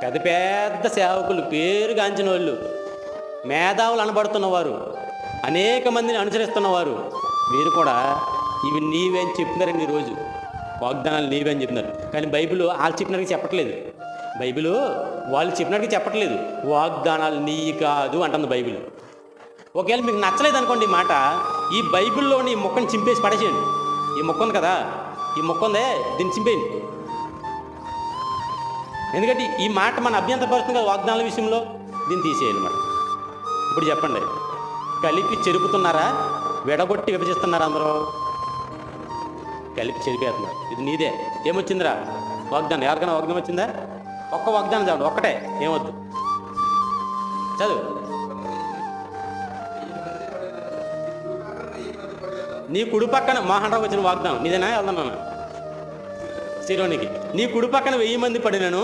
పెద్ద పెద్ద సేవకులు, పేరుగాంచిన వాళ్ళు, మేధావులు అనబడుతున్నవారు, అనేక మందిని అనుసరిస్తున్నవారు, వీరు కూడా ఇవి నీవే అని చెప్తున్నారండి ఈరోజు. వాగ్దానాలు నీవే అని చెప్తున్నారు. కానీ బైబిల్ వాళ్ళు చెప్పినట్టుగా చెప్పట్లేదు. బైబిల్ వాళ్ళు చెప్పినట్టుగా చెప్పట్లేదు. వాగ్దానాలు నీ కాదు అంటుంది బైబిల్. ఒకవేళ మీకు నచ్చలేదు అనుకోండి ఈ మాట, ఈ బైబిల్లోని ఈ మొక్కని చింపేసి పడేసేయండి. ఈ మొక్క ఉంది కదా, ఈ మొక్క ఉందే, దీన్ని చింపేయండి. ఎందుకంటే ఈ మాట మన అభ్యంతరపరుస్తుంది కదా వాగ్దానాల విషయంలో. దీన్ని తీసేయాలి మాట. ఇప్పుడు చెప్పండి, కలిపి చెరుపుతున్నారా, విడగొట్టి విభజిస్తున్నారా? అందరూ కలిపి చెరిపేస్తున్నారు. ఇది నీదే. ఏమొచ్చిందిరా వాగ్దానం? ఎవరికైనా వాగ్దానం వచ్చిందా? ఒక్క వాగ్దానం చదవండి, ఒక్కటే, ఏమొద్దు, చదువు. నీ కుడి పక్కన మోహన్రావు వచ్చిన వాగ్దానం నీదేనా? వెళ్దాం శ్రీరోనికి. నీ కుడి పక్కన 1000 మంది పడినను